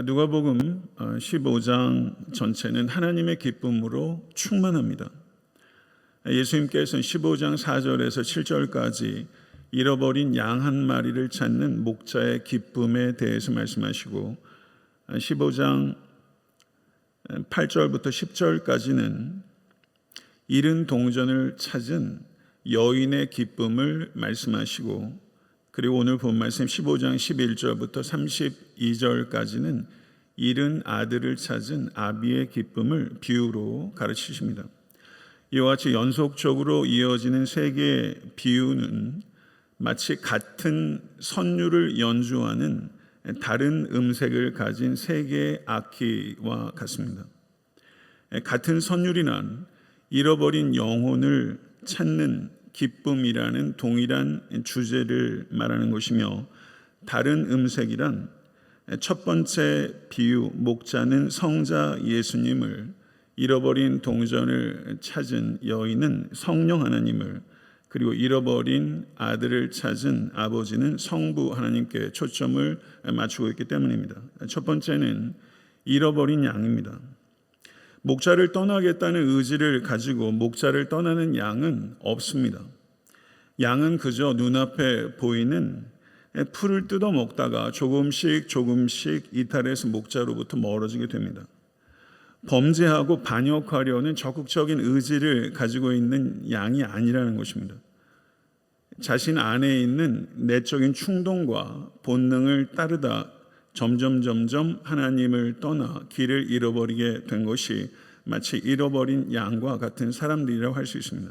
누가복음 15장 전체는 하나님의 기쁨으로 충만합니다. 예수님께서는 15장 4절에서 7절까지 잃어버린 양 한 마리를 찾는 목자의 기쁨에 대해서 말씀하시고 15장 8절부터 10절까지는 잃은 동전을 찾은 여인의 기쁨을 말씀하시고, 그리고 오늘 본 말씀 15장 11절부터 32절까지는 잃은 아들을 찾은 아비의 기쁨을 비유로 가르치십니다. 이와 같이 연속적으로 이어지는 세 개의 비유는 마치 같은 선율을 연주하는 다른 음색을 가진 세 개의 악기와 같습니다. 같은 선율이란 잃어버린 영혼을 찾는 기쁨이라는 동일한 주제를 말하는 것이며, 다른 음색이란 첫 번째 비유 목자는 성자 예수님을, 잃어버린 동전을 찾은 여인은 성령 하나님을, 그리고 잃어버린 아들을 찾은 아버지는 성부 하나님께 초점을 맞추고 있기 때문입니다. 첫 번째는 잃어버린 양입니다. 목자를 떠나겠다는 의지를 가지고 목자를 떠나는 양은 없습니다. 양은 그저 눈앞에 보이는 풀을 뜯어 먹다가 조금씩 이탈해서 목자로부터 멀어지게 됩니다. 범죄하고 반역하려는 적극적인 의지를 가지고 있는 양이 아니라는 것입니다. 자신 안에 있는 내적인 충동과 본능을 따르다 점점 하나님을 떠나 길을 잃어버리게 된 것이 마치 잃어버린 양과 같은 사람들이라고 할 수 있습니다.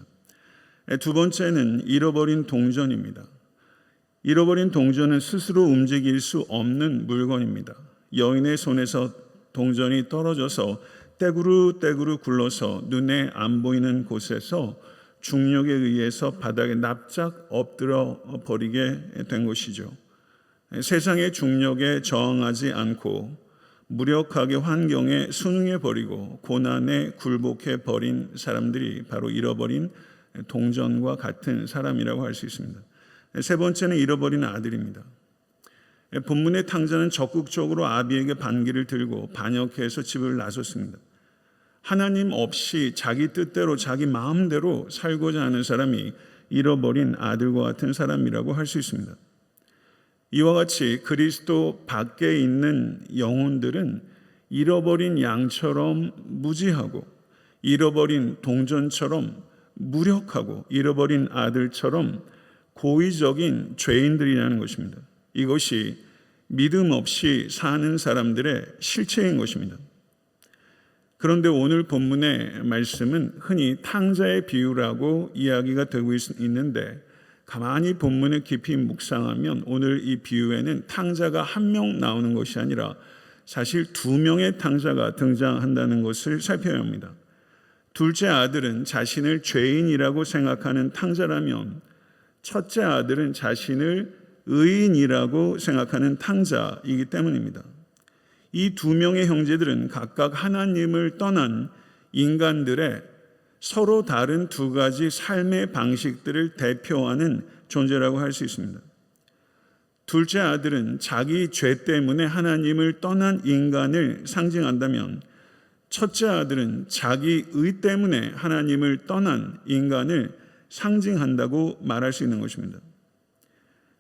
두 번째는 잃어버린 동전입니다. 잃어버린 동전은 스스로 움직일 수 없는 물건입니다. 여인의 손에서 동전이 떨어져서 떼구르떼구르 굴러서 눈에 안 보이는 곳에서 중력에 의해서 바닥에 납작 엎드려 버리게 된 것이죠. 세상의 중력에 저항하지 않고 무력하게 환경에 순응해 버리고 고난에 굴복해 버린 사람들이 바로 잃어버린 동전과 같은 사람이라고 할 수 있습니다. 세 번째는 잃어버린 아들입니다. 본문의 탕자는 적극적으로 아비에게 반기를 들고 반역해서 집을 나섰습니다. 하나님 없이 자기 뜻대로 자기 마음대로 살고자 하는 사람이 잃어버린 아들과 같은 사람이라고 할 수 있습니다. 이와 같이 그리스도 밖에 있는 영혼들은 잃어버린 양처럼 무지하고, 잃어버린 동전처럼 무력하고, 잃어버린 아들처럼 고의적인 죄인들이라는 것입니다. 이것이 믿음 없이 사는 사람들의 실체인 것입니다. 그런데 오늘 본문의 말씀은 흔히 탕자의 비유라고 이야기가 되고 있는데, 가만히 본문을 깊이 묵상하면 오늘 이 비유에는 탕자가 한 명 나오는 것이 아니라 사실 두 명의 탕자가 등장한다는 것을 살펴야 합니다. 둘째 아들은 자신을 죄인이라고 생각하는 탕자라면, 첫째 아들은 자신을 의인이라고 생각하는 탕자이기 때문입니다. 이 두 명의 형제들은 각각 하나님을 떠난 인간들의 서로 다른 두 가지 삶의 방식들을 대표하는 존재라고 할 수 있습니다. 둘째 아들은 자기 죄 때문에 하나님을 떠난 인간을 상징한다면, 첫째 아들은 자기 의 때문에 하나님을 떠난 인간을 상징한다고 말할 수 있는 것입니다.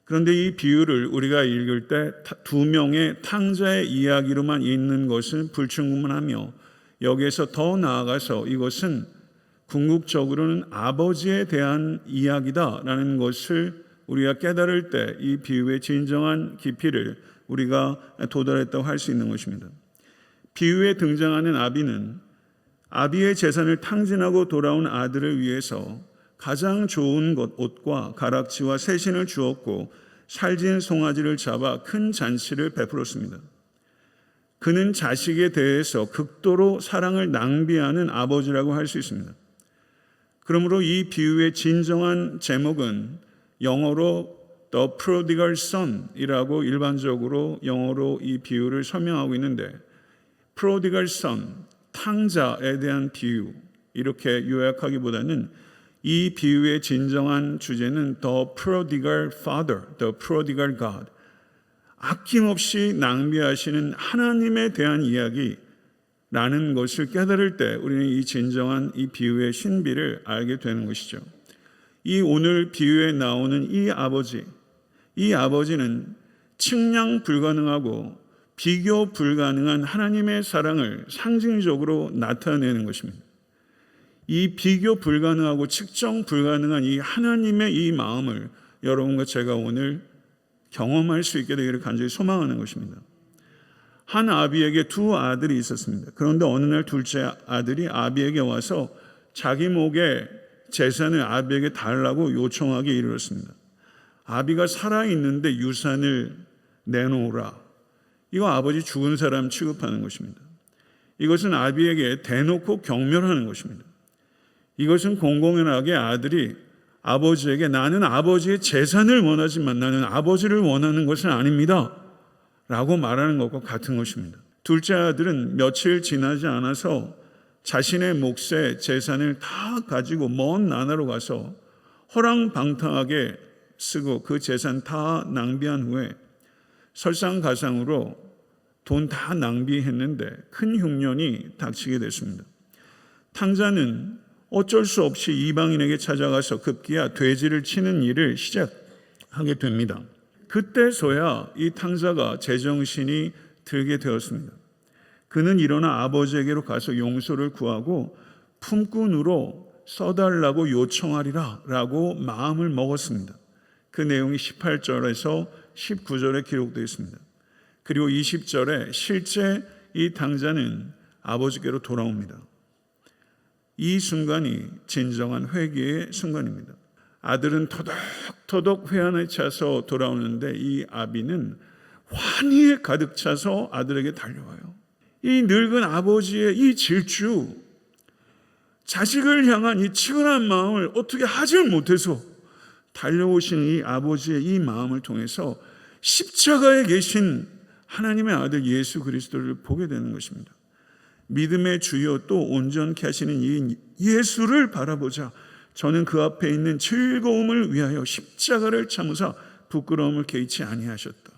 그런데 이 비유를 우리가 읽을 때 두 명의 탕자의 이야기로만 읽는 것은 불충분하며, 여기에서 더 나아가서 이것은 궁극적으로는 아버지에 대한 이야기다라는 것을 우리가 깨달을 때 이 비유의 진정한 깊이를 우리가 도달했다고 할 수 있는 것입니다. 비유에 등장하는 아비는 아비의 재산을 탕진하고 돌아온 아들을 위해서 가장 좋은 옷과 가락지와 새신을 주었고 살진 송아지를 잡아 큰 잔치를 베풀었습니다. 그는 자식에 대해서 극도로 사랑을 낭비하는 아버지라고 할 수 있습니다. 그러므로 이 비유의 진정한 제목은 영어로 The Prodigal Son이라고 일반적으로 영어로 이 비유를 설명하고 있는데, Prodigal Son, 탕자에 대한 비유, 이렇게 요약하기보다는 이 비유의 진정한 주제는 The Prodigal Father, The Prodigal God, 아낌없이 낭비하시는 하나님에 대한 이야기라는 것을 깨달을 때 우리는 이 진정한 이 비유의 신비를 알게 되는 것이죠. 이 오늘 비유에 나오는 이 아버지는 측량 불가능하고 비교 불가능한 하나님의 사랑을 상징적으로 나타내는 것입니다. 이 비교 불가능하고 측정 불가능한 이 하나님의 이 마음을 여러분과 제가 오늘 경험할 수 있게 되기를 간절히 소망하는 것입니다. 한 아비에게 두 아들이 있었습니다. 그런데 어느 날 둘째 아들이 아비에게 와서 자기 목의 재산을 아비에게 달라고 요청하기 이르렀습니다. 아비가 살아있는데 유산을 내놓으라. 이거 아버지 죽은 사람 취급하는 것입니다. 이것은 아비에게 대놓고 경멸하는 것입니다. 이것은 공공연하게 아들이 아버지에게 나는 아버지의 재산을 원하지만 나는 아버지를 원하는 것은 아닙니다 라고 말하는 것과 같은 것입니다. 둘째 아들은 며칠 지나지 않아서 자신의 몫의 재산을 다 가지고 먼 나라로 가서 허랑방탕하게 쓰고 그 재산 다 낭비한 후에 설상가상으로 돈 다 낭비했는데 큰 흉년이 닥치게 됐습니다. 탕자는 어쩔 수 없이 이방인에게 찾아가서 급기야 돼지를 치는 일을 시작하게 됩니다. 그때서야 이 탕자가 제정신이 들게 되었습니다. 그는 일어나 아버지에게로 가서 용서를 구하고 품꾼으로 써달라고 요청하리라 라고 마음을 먹었습니다. 그 내용이 18절에서 19절에 기록되어 있습니다. 그리고 20절에 실제 이 탕자는 아버지께로 돌아옵니다. 이 순간이 진정한 회개의 순간입니다. 아들은 터덕터덕 회한에 차서 돌아오는데 이 아비는 환희에 가득 차서 아들에게 달려와요. 이 늙은 아버지의 이 질주, 자식을 향한 이 치근한 마음을 어떻게 하지 못해서 달려오신 이 아버지의 이 마음을 통해서 십자가에 계신 하나님의 아들 예수 그리스도를 보게 되는 것입니다. 믿음의 주요 또 온전케 하시는 이 예수를 바라보자 저는 그 앞에 있는 즐거움을 위하여 십자가를 참으사 부끄러움을 개의치 아니하셨다.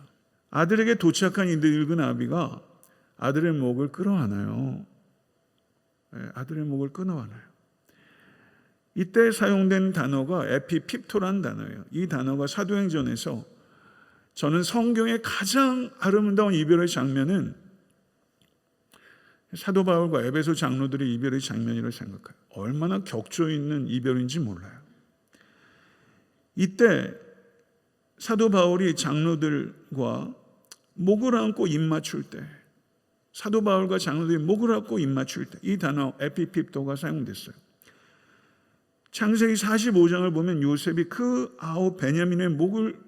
아들에게 도착한 이 늙은 아비가 아들의 목을 끌어안아요. 아들의 목을 끊어안아요. 이때 사용된 단어가 에피핍토라는 단어예요. 이 단어가 사도행전에서 저는 성경의 가장 아름다운 이별의 장면은 사도 바울과 에베소 장로들의 이별의 장면이라고 생각해요. 얼마나 격조 있는 이별인지 몰라요. 이때 사도 바울이 장로들과 목을 안고 입 맞출 때, 사도 바울과 장로들이 목을 안고 입 맞출 때 이 단어 에피핍토가 사용됐어요. 창세기 45장을 보면 요셉이 그 아우 베냐민의 목을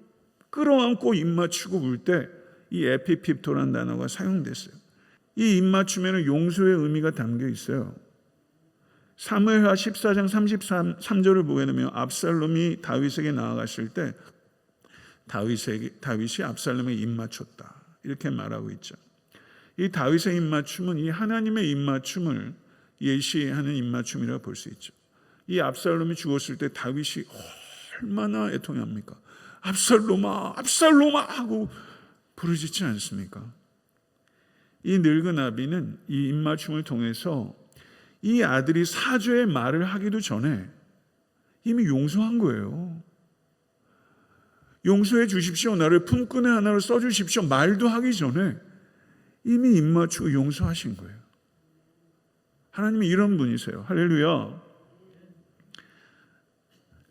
끌어안고 입 맞추고 울 때 이 에피핍토라는 단어가 사용됐어요. 이 입맞춤에는 용서의 의미가 담겨 있어요. 사무엘하 14장 33절을 보게 되면 압살롬이 다윗에게 나아갔을 때 다윗이 압살롬에 입맞췄다 이렇게 말하고 있죠. 이 다윗의 입맞춤은 이 하나님의 입맞춤을 예시하는 입맞춤이라고 볼 수 있죠. 이 압살롬이 죽었을 때 다윗이 얼마나 애통합니까? 압살롬아 압살롬아 하고 부르짖지 않습니까? 이 늙은 아비는 이 입맞춤을 통해서 이 아들이 사죄의 말을 하기도 전에 이미 용서한 거예요. 용서해 주십시오. 나를 품꾼의 하나로 써주십시오. 말도 하기 전에 이미 입맞추고 용서하신 거예요. 하나님이 이런 분이세요. 할렐루야.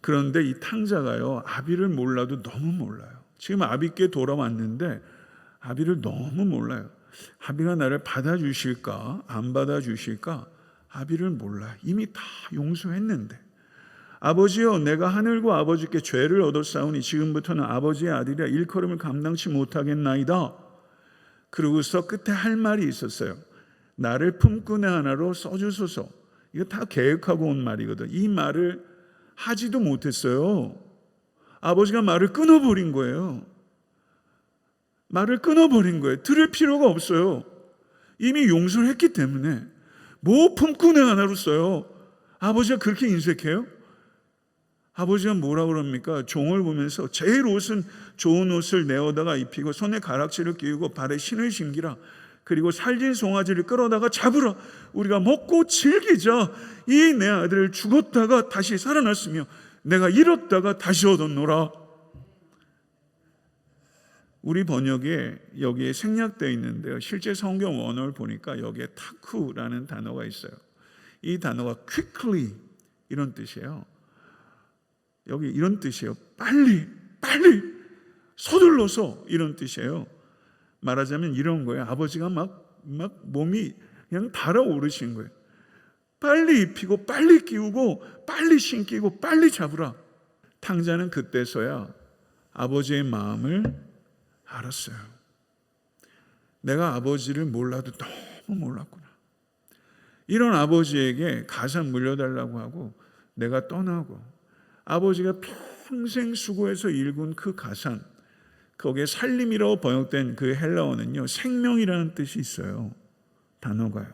그런데 이 탕자가요, 아비를 몰라도 너무 몰라요. 지금 아비께 돌아왔는데 아비를 너무 몰라요. 아비가 나를 받아주실까 안 받아주실까 아비를 몰라. 이미 다 용서했는데 아버지여 내가 하늘과 아버지께 죄를 얻었사오니 지금부터는 아버지의 아들이라 일컬음을 감당치 못하겠나이다. 그러고서 끝에 할 말이 있었어요. 나를 품꾼의 하나로 써주소서. 이거 다 계획하고 온 말이거든. 이 말을 하지도 못했어요. 아버지가 말을 끊어버린 거예요. 말을 끊어버린 거예요. 들을 필요가 없어요. 이미 용서를 했기 때문에 뭐 품꾼의 하나로 써요. 아버지가 그렇게 인색해요? 아버지가 뭐라 그럽니까? 종을 보면서 제일 좋은 옷을 내어다가 입히고 손에 가락지를 끼우고 발에 신을 신기라. 그리고 살진 송아지를 끌어다가 잡으라. 우리가 먹고 즐기자. 이 내 아들을 죽었다가 다시 살아났으며 내가 잃었다가 다시 얻었노라. 우리 번역에 여기에 생략되어 있는데요, 실제 성경 원어를 보니까 여기에 타쿠라는 단어가 있어요. 이 단어가 quickly 이런 뜻이에요. 여기 이런 뜻이에요. 빨리 서둘러서 이런 뜻이에요. 말하자면 이런 거예요. 아버지가 막 몸이 그냥 달아오르신 거예요. 빨리 입히고 빨리 끼우고 빨리 신기고 빨리 잡으라. 탕자는 그때서야 아버지의 마음을 알았어요. 내가 아버지를 몰라도 너무 몰랐구나. 이런 아버지에게 가산 물려달라고 하고 내가 떠나고 아버지가 평생 수고해서 일군 그 가산, 거기에 살림이라고 번역된 그 헬라어는요, 생명이라는 뜻이 있어요. 단어가요.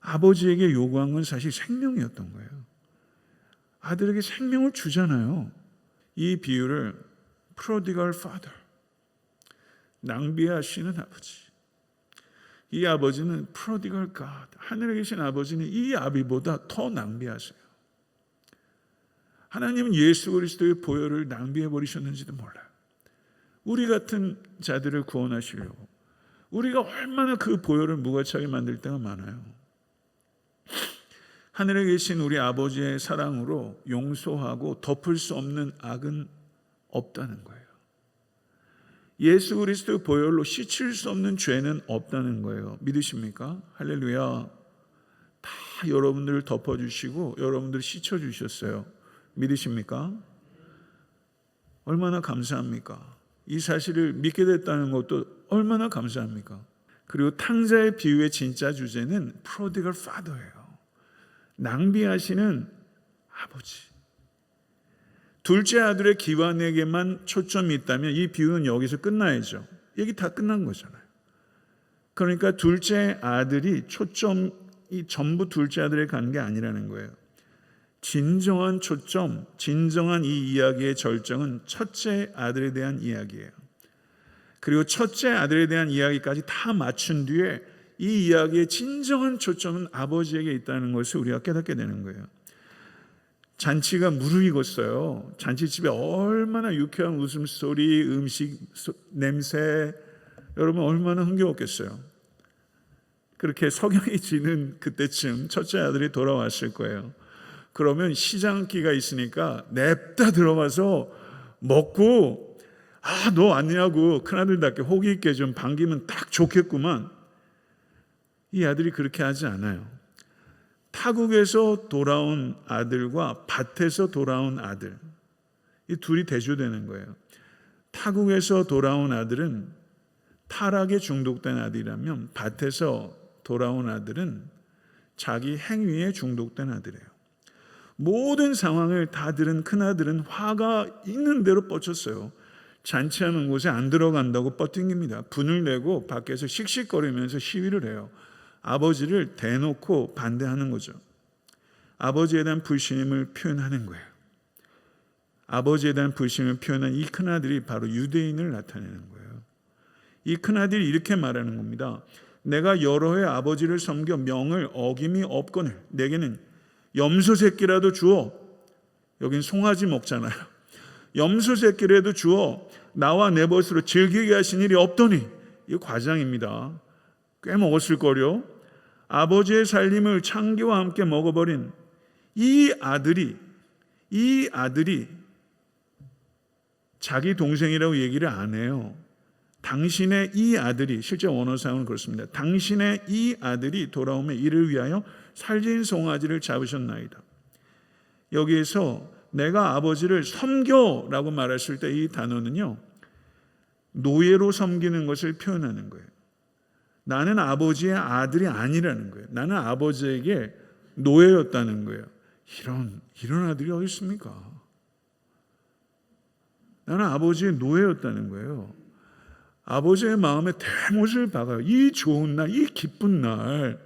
아버지에게 요구한 건 사실 생명이었던 거예요. 아들에게 생명을 주잖아요. 이 비유를 prodigal father, 낭비하시는 아버지. 이 아버지는 prodigal God, 하늘에 계신 아버지는 이 아비보다 더 낭비하세요. 하나님은 예수 그리스도의 보혈을 낭비해 버리셨는지도 몰라요. 우리 같은 자들을 구원하시려고 우리가 얼마나 그 보혈을 무가치하게 만들 때가 많아요. 하늘에 계신 우리 아버지의 사랑으로 용서하고 덮을 수 없는 악은 없다는 거예요. 예수 그리스도의 보혈로 씻을 수 없는 죄는 없다는 거예요. 믿으십니까? 할렐루야. 다 여러분들을 덮어주시고 여러분들을 씻어주셨어요. 믿으십니까? 얼마나 감사합니까? 이 사실을 믿게 됐다는 것도 얼마나 감사합니까? 그리고 탕자의 비유의 진짜 주제는 prodigal father예요. 낭비하시는 아버지. 둘째 아들의 기환에게만 초점이 있다면 이 비유는 여기서 끝나야죠. 여기 다 끝난 거잖아요. 그러니까 둘째 아들이 초점이 전부 둘째 아들에 간 게 아니라는 거예요. 진정한 초점, 진정한 이 이야기의 절정은 첫째 아들에 대한 이야기예요. 그리고 첫째 아들에 대한 이야기까지 다 맞춘 뒤에 이 이야기의 진정한 초점은 아버지에게 있다는 것을 우리가 깨닫게 되는 거예요. 잔치가 무르익었어요. 잔치집에 얼마나 유쾌한 웃음소리, 음식 냄새, 여러분 얼마나 흥겨웠겠어요. 그렇게 석양이 지는 그때쯤 첫째 아들이 돌아왔을 거예요. 그러면 시장기가 있으니까 냅다 들어가서 먹고, 너 왔냐고 큰아들답게 호기 있게 좀 반기면 딱 좋겠구만. 이 아들이 그렇게 하지 않아요. 타국에서 돌아온 아들과 밭에서 돌아온 아들, 이 둘이 대조되는 거예요. 타국에서 돌아온 아들은 타락에 중독된 아들이라면 밭에서 돌아온 아들은 자기 행위에 중독된 아들이에요. 모든 상황을 다 들은 큰아들은 화가 있는 대로 뻗쳤어요. 잔치하는 곳에 안 들어간다고 뻗ting깁니다. 분을 내고 밖에서 씩씩거리면서 시위를 해요. 아버지를 대놓고 반대하는 거죠. 아버지에 대한 불신임을 표현하는 거예요. 아버지에 대한 불신임을 표현한 이 큰아들이 바로 유대인을 나타내는 거예요. 이 큰아들이 이렇게 말하는 겁니다. 내가 여러 해 아버지를 섬겨 명을 어김이 없거늘 내게는 염소 새끼라도 주어, 여긴 송아지 먹잖아요. 염소 새끼라도 주어 나와 내 벗으로 즐기게 하신 일이 없더니, 이거 과장입니다. 꽤 먹었을 거요. 아버지의 살림을 창기와 함께 먹어버린 이 아들이 자기 동생이라고 얘기를 안 해요. 당신의 이 아들이, 실제 원어상은 그렇습니다. 당신의 이 아들이 돌아오면 이를 위하여 살진 송아지를 잡으셨나이다. 여기에서 내가 아버지를 섬겨라고 말했을 때 이 단어는요, 노예로 섬기는 것을 표현하는 거예요. 나는 아버지의 아들이 아니라는 거예요. 나는 아버지에게 노예였다는 거예요. 이런 아들이 어디 있습니까? 나는 아버지의 노예였다는 거예요. 아버지의 마음에 대못을 박아요. 이 좋은 날, 이 기쁜 날,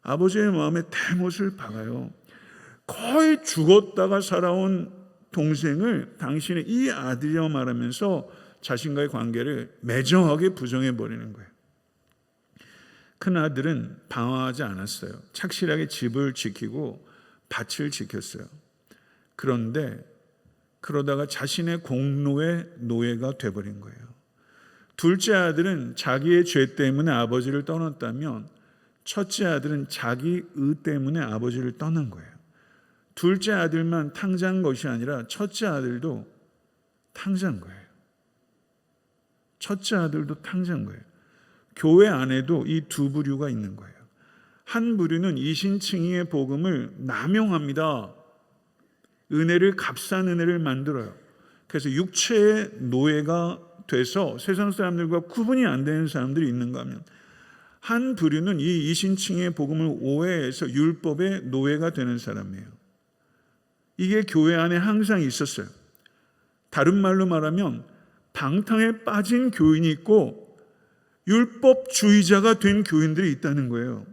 아버지의 마음에 대못을 박아요. 거의 죽었다가 살아온 동생을 당신의 이 아들이라고 말하면서 자신과의 관계를 매정하게 부정해 버리는 거예요. 큰아들은 방황하지 않았어요. 착실하게 집을 지키고 밭을 지켰어요. 그런데 그러다가 자신의 공로의 노예가 돼버린 거예요. 둘째 아들은 자기의 죄 때문에 아버지를 떠났다면 첫째 아들은 자기 의 때문에 아버지를 떠난 거예요. 둘째 아들만 탕자한 것이 아니라 첫째 아들도 탕자한 거예요. 첫째 아들도 탕자한 거예요. 교회 안에도 이 두 부류가 있는 거예요. 한 부류는 이신칭의의 복음을 남용합니다. 은혜를 값싼 은혜를 만들어요. 그래서 육체의 노예가 돼서 세상 사람들과 구분이 안 되는 사람들이 있는가 하면, 한 부류는 이 이신칭의의 복음을 오해해서 율법의 노예가 되는 사람이에요. 이게 교회 안에 항상 있었어요. 다른 말로 말하면 방탕에 빠진 교인이 있고 율법주의자가 된 교인들이 있다는 거예요.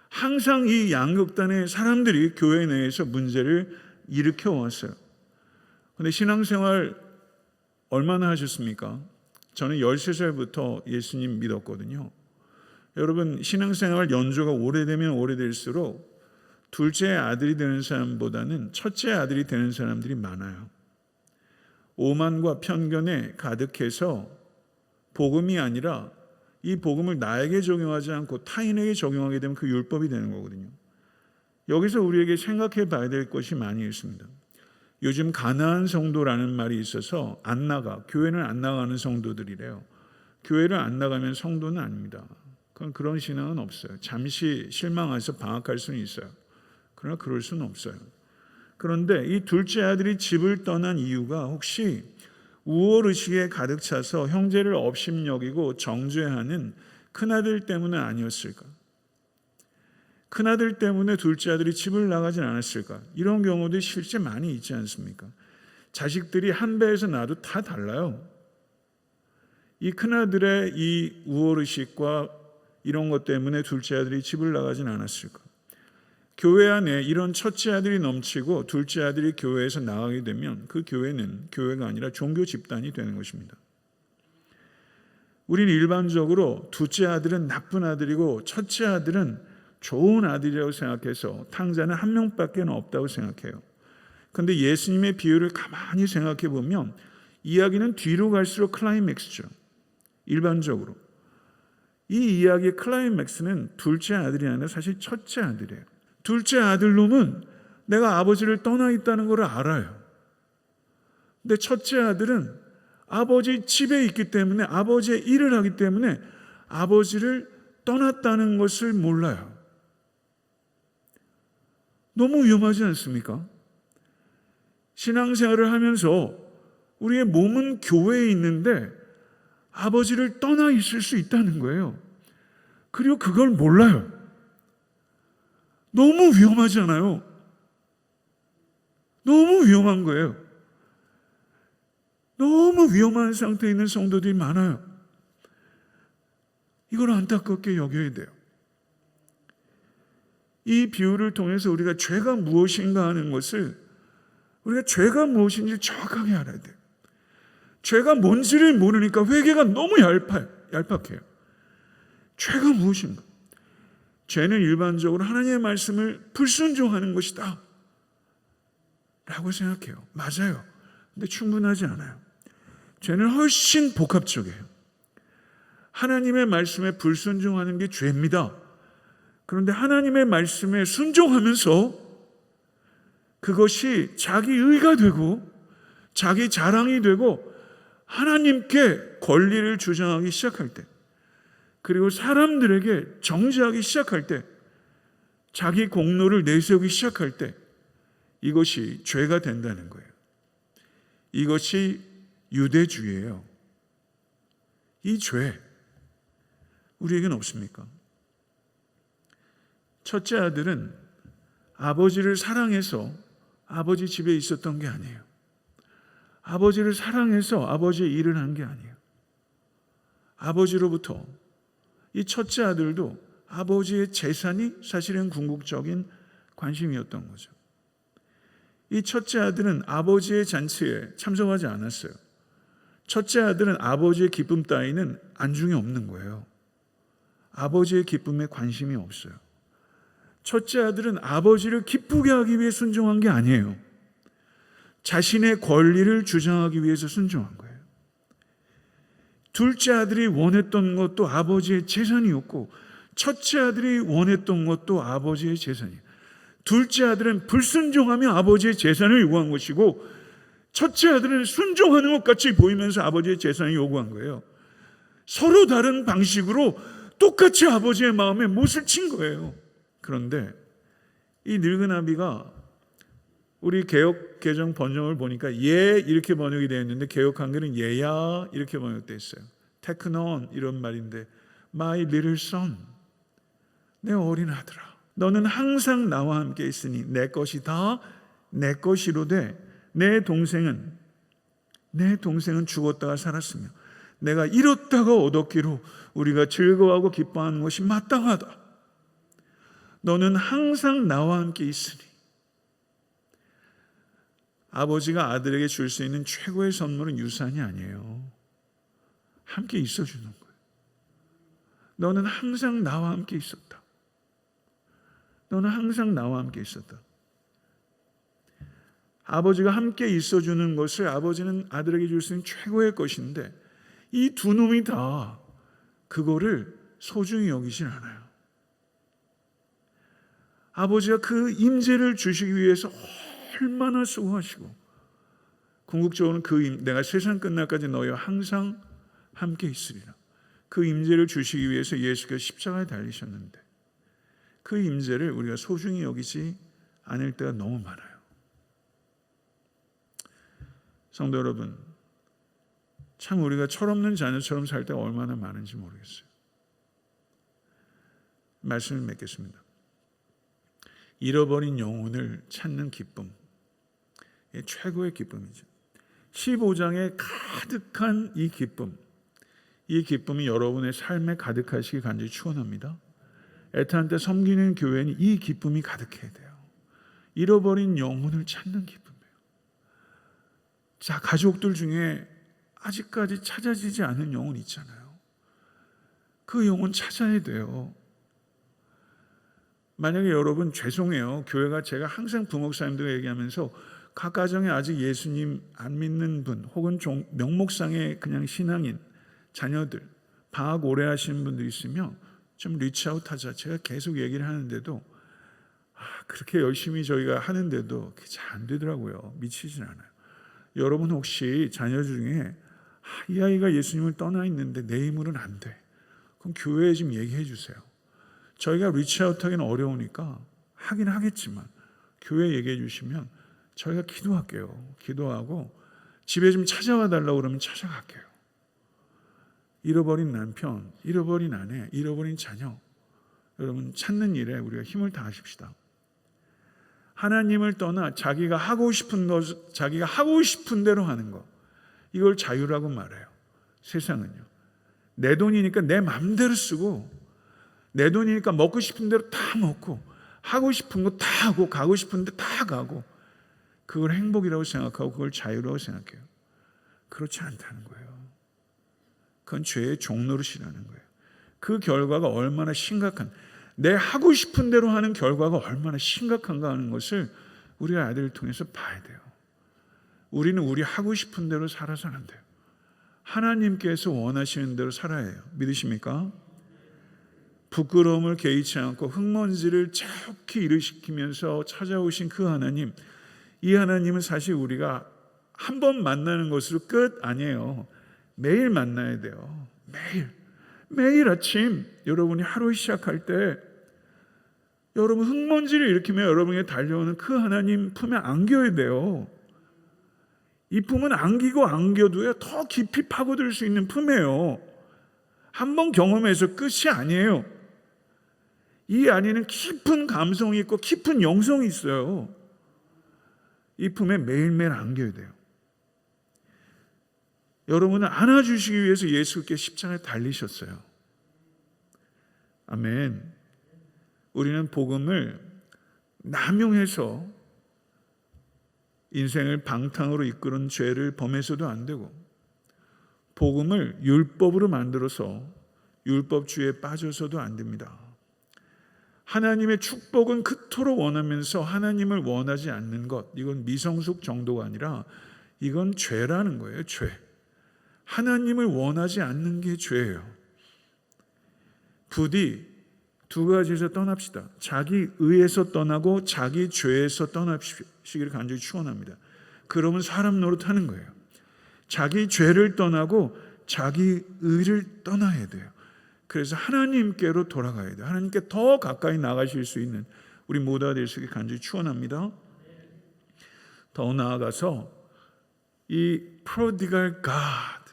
항상 이 양극단의 사람들이 교회 내에서 문제를 일으켜 왔어요. 그런데 신앙생활 얼마나 하셨습니까? 저는 13살부터 예수님 믿었거든요. 여러분, 신앙생활 연조가 오래되면 오래될수록 둘째 아들이 되는 사람보다는 첫째 아들이 되는 사람들이 많아요. 오만과 편견에 가득해서 복음이 아니라 이 복음을 나에게 적용하지 않고 타인에게 적용하게 되면 그 율법이 되는 거거든요. 여기서 우리에게 생각해 봐야 될 것이 많이 있습니다. 요즘 가난한 성도라는 말이 있어서 교회는 안 나가는 성도들이래요. 교회를 안 나가면 성도는 아닙니다. 그런 신앙은 없어요. 잠시 실망해서 방학할 수는 있어요. 그러나 그럴 수는 없어요. 그런데 이 둘째 아들이 집을 떠난 이유가 혹시 우월의식에 가득 차서 형제를 업심여기고 정죄하는 큰아들 때문은 아니었을까? 큰아들 때문에 둘째 아들이 집을 나가진 않았을까? 이런 경우도 실제 많이 있지 않습니까? 자식들이 한 배에서 나도 다 달라요. 이 큰아들의 이 우월의식과 이런 것 때문에 둘째 아들이 집을 나가진 않았을까? 교회 안에 이런 첫째 아들이 넘치고 둘째 아들이 교회에서 나가게 되면 그 교회는 교회가 아니라 종교 집단이 되는 것입니다. 우리는 일반적으로 둘째 아들은 나쁜 아들이고 첫째 아들은 좋은 아들이라고 생각해서 탕자는 한 명밖에 없다고 생각해요. 그런데 예수님의 비유를 가만히 생각해 보면 이야기는 뒤로 갈수록 클라이맥스죠. 일반적으로. 이 이야기의 클라이맥스는 둘째 아들이 아니라 사실 첫째 아들이에요. 둘째 아들놈은 내가 아버지를 떠나 있다는 걸 알아요. 근데 첫째 아들은 아버지 집에 있기 때문에 아버지의 일을 하기 때문에 아버지를 떠났다는 것을 몰라요. 너무 위험하지 않습니까? 신앙생활을 하면서 우리의 몸은 교회에 있는데 아버지를 떠나 있을 수 있다는 거예요. 그리고 그걸 몰라요. 너무 위험하지 않아요? 너무 위험한 거예요. 너무 위험한 상태에 있는 성도들이 많아요. 이걸 안타깝게 여겨야 돼요. 이 비유를 통해서 우리가 죄가 무엇인가 하는 것을, 우리가 죄가 무엇인지 정확하게 알아야 돼요. 죄가 뭔지를 모르니까 회개가 너무 얄팍해요. 죄가 무엇인가? 죄는 일반적으로 하나님의 말씀을 불순종하는 것이다 라고 생각해요. 맞아요. 근데 충분하지 않아요. 죄는 훨씬 복합적이에요. 하나님의 말씀에 불순종하는 게 죄입니다. 그런데 하나님의 말씀에 순종하면서 그것이 자기 의가 되고 자기 자랑이 되고 하나님께 권리를 주장하기 시작할 때, 그리고 사람들에게 정죄하기 시작할 때, 자기 공로를 내세우기 시작할 때 이것이 죄가 된다는 거예요. 이것이 유대주의예요. 이 죄 우리에겐 없습니까? 첫째 아들은 아버지를 사랑해서 아버지 집에 있었던 게 아니에요. 아버지를 사랑해서 아버지의 일을 한 게 아니에요. 아버지로부터 이 첫째 아들도 아버지의 재산이 사실은 궁극적인 관심이었던 거죠. 이 첫째 아들은 아버지의 잔치에 참석하지 않았어요. 첫째 아들은 아버지의 기쁨 따위는 안중에 없는 거예요. 아버지의 기쁨에 관심이 없어요. 첫째 아들은 아버지를 기쁘게 하기 위해 순종한 게 아니에요. 자신의 권리를 주장하기 위해서 순종한 거예요. 둘째 아들이 원했던 것도 아버지의 재산이었고, 첫째 아들이 원했던 것도 아버지의 재산이에요. 둘째 아들은 불순종하며 아버지의 재산을 요구한 것이고, 첫째 아들은 순종하는 것 같이 보이면서 아버지의 재산을 요구한 거예요. 서로 다른 방식으로 똑같이 아버지의 마음에 못을 친 거예요. 그런데 이 늙은 아비가, 우리 개역 개정 번역을 보니까 예 이렇게 번역이 되어 있는데 개역 한글은 예야 이렇게 번역되어 있어요. 테크논 이런 말인데, My little son, 내 어린 아들아, 너는 항상 나와 함께 있으니 내 것이 다 내 것이로되 내 동생은 죽었다가 살았으며 내가 잃었다가 얻었기로 우리가 즐거워하고 기뻐하는 것이 마땅하다. 너는 항상 나와 함께 있으니. 아버지가 아들에게 줄 수 있는 최고의 선물은 유산이 아니에요. 함께 있어주는 거예요. 너는 항상 나와 함께 있었다. 너는 항상 나와 함께 있었다. 아버지가 함께 있어주는 것을 아버지는 아들에게 줄 수 있는 최고의 것인데, 이 두 놈이 다 그거를 소중히 여기진 않아요. 아버지가 그 임재를 주시기 위해서 얼마나 수고하시고, 궁극적으로는 내가 세상 끝날까지 너희와 항상 함께 있으리라, 그 임재를 주시기 위해서 예수께서 십자가에 달리셨는데, 그 임재를 우리가 소중히 여기지 않을 때가 너무 많아요. 성도 여러분, 참 우리가 철없는 자녀처럼 살 때가 얼마나 많은지 모르겠어요. 말씀을 맺겠습니다. 잃어버린 영혼을 찾는 기쁨, 최고의 기쁨이죠. 15장에 가득한 이 기쁨이 여러분의 삶에 가득하시기 간절히 축원합니다. 애타한테 섬기는 교회는 이 기쁨이 가득해야 돼요. 잃어버린 영혼을 찾는 기쁨이에요. 자, 가족들 중에 아직까지 찾아지지 않은 영혼 있잖아요. 그 영혼 찾아야 돼요. 만약에 여러분, 죄송해요, 교회가, 제가 항상 부목사님들과 얘기하면서 각 가정에 아직 예수님 안 믿는 분, 혹은 명목상의 그냥 신앙인 자녀들, 방학 오래 하시는 분들 있으면 좀 리치아웃 하자. 제가 계속 얘기를 하는데도 그렇게 열심히 저희가 하는데도 그게 잘 안 되더라고요. 미치진 않아요. 여러분 혹시 자녀 중에 이 아이가 예수님을 떠나 있는데 내 힘으로는 안 돼, 그럼 교회에 좀 얘기해 주세요. 저희가 리치아웃 하기는 어려우니까 하긴 하겠지만 교회에 얘기해 주시면 저희가 기도할게요. 기도하고 집에 좀 찾아와 달라고 그러면 찾아갈게요. 잃어버린 남편, 잃어버린 아내, 잃어버린 자녀, 여러분 찾는 일에 우리가 힘을 다하십시다. 하나님을 떠나 자기가 하고 싶은 대로 하는 것, 이걸 자유라고 말해요. 세상은요, 내 돈이니까 내 마음대로 쓰고, 내 돈이니까 먹고 싶은 대로 다 먹고, 하고 싶은 거 다 하고, 가고 싶은 데 다 가고, 그걸 행복이라고 생각하고 그걸 자유라고 생각해요. 그렇지 않다는 거예요. 그건 죄의 종노릇이라는 거예요. 그 결과가 얼마나 심각한, 내 하고 싶은 대로 하는 결과가 얼마나 심각한가 하는 것을 우리가 아들을 통해서 봐야 돼요. 우리는 우리 하고 싶은 대로 살아서는 안 돼요. 하나님께서 원하시는 대로 살아야 해요. 믿으십니까? 부끄러움을 개의치 않고 흙먼지를 자욱히 일으키면서 찾아오신 그 하나님, 이 하나님은 사실 우리가 한 번 만나는 것으로 끝 아니에요. 매일 만나야 돼요. 매일 아침 여러분이 하루 시작할 때 여러분 흙먼지를 일으키며 여러분에게 달려오는 그 하나님 품에 안겨야 돼요. 이 품은 안기고 안겨도요, 더 깊이 파고들 수 있는 품이에요. 한 번 경험해서 끝이 아니에요. 이 안에는 깊은 감성이 있고 깊은 영성이 있어요. 이 품에 매일매일 안겨야 돼요. 여러분을 안아주시기 위해서 예수께 십자가에 달리셨어요. 아멘. 우리는 복음을 남용해서 인생을 방탕으로 이끄는 죄를 범해서도 안 되고, 복음을 율법으로 만들어서 율법주의에 빠져서도 안 됩니다. 하나님의 축복은 그토록 원하면서 하나님을 원하지 않는 것, 이건 미성숙 정도가 아니라 이건 죄라는 거예요. 죄. 하나님을 원하지 않는 게 죄예요. 부디 두 가지에서 떠납시다. 자기 의에서 떠나고 자기 죄에서 떠나시기를 간절히 축원합니다. 그러면 사람 노릇하는 거예요. 자기 죄를 떠나고 자기 의를 떠나야 돼요. 그래서 하나님께로 돌아가야 돼요. 하나님께 더 가까이 나가실 수 있는 우리 모두가 될 수 있게 간절히 축원합니다. 더 나아가서 이 프로디갈 갓,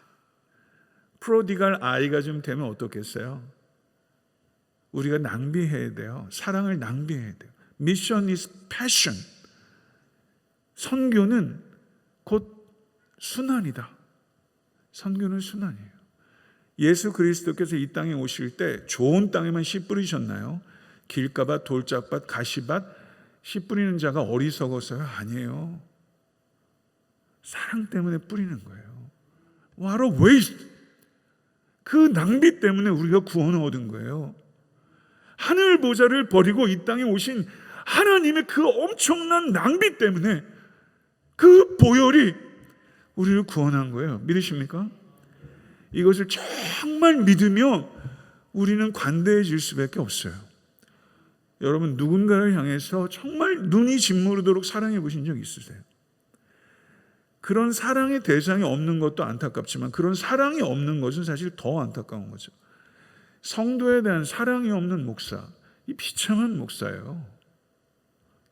프로디갈 아이가 좀 되면 어떻겠어요? 우리가 낭비해야 돼요. 사랑을 낭비해야 돼요. Mission is passion. 선교는 곧 순환이다. 선교는 순환이에요. 예수 그리스도께서 이 땅에 오실 때 좋은 땅에만 씨 뿌리셨나요? 길가밭, 돌짝밭, 가시밭 씨 뿌리는 자가 어리석어서요? 아니에요. 사랑 때문에 뿌리는 거예요. What a waste. 그 낭비 때문에 우리가 구원을 얻은 거예요. 하늘 보좌를 버리고 이 땅에 오신 하나님의 그 엄청난 낭비 때문에 그 보혈이 우리를 구원한 거예요. 믿으십니까? 이것을 정말 믿으면 우리는 관대해질 수밖에 없어요. 여러분, 누군가를 향해서 정말 눈이 짓무르도록 사랑해 보신 적 있으세요? 그런 사랑의 대상이 없는 것도 안타깝지만 그런 사랑이 없는 것은 사실 더 안타까운 거죠. 성도에 대한 사랑이 없는 목사, 이 비참한 목사예요.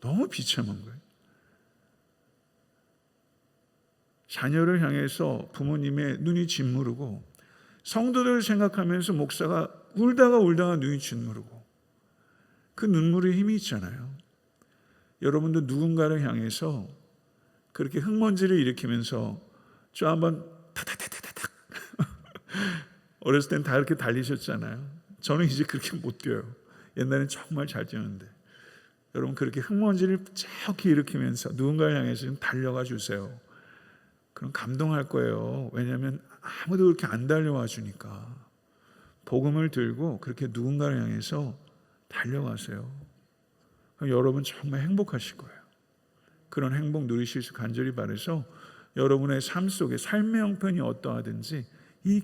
너무 비참한 거예요. 자녀를 향해서 부모님의 눈이 짓무르고 성도들을 생각하면서 목사가 울다가 눈이 짓무르고 그 눈물에 힘이 있잖아요. 여러분도 누군가를 향해서 그렇게 흙먼지를 일으키면서 저 한번 타타타타탁 어렸을 땐 다 이렇게 달리셨잖아요. 저는 이제 그렇게 못 뛰어요. 옛날엔 정말 잘 뛰었는데 여러분 그렇게 흙먼지를 쫙 일으키면서 누군가를 향해서 좀 달려가 주세요. 그럼 감동할 거예요. 왜냐하면 아무도 그렇게 안 달려와 주니까. 복음을 들고 그렇게 누군가를 향해서 달려가세요. 그럼 여러분 정말 행복하실 거예요. 그런 행복 누리실 수 간절히 바라서 여러분의 삶 속에 삶의 형편이 어떠하든지 이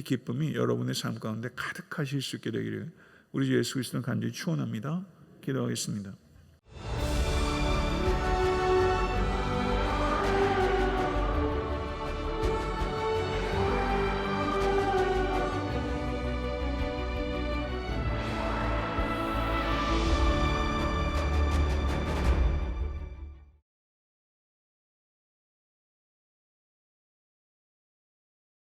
기쁨이 여러분의 삶 가운데 가득하실 수 있게 되기를 우리 주 예수 그리스도는 간절히 축원합니다. 기도하겠습니다.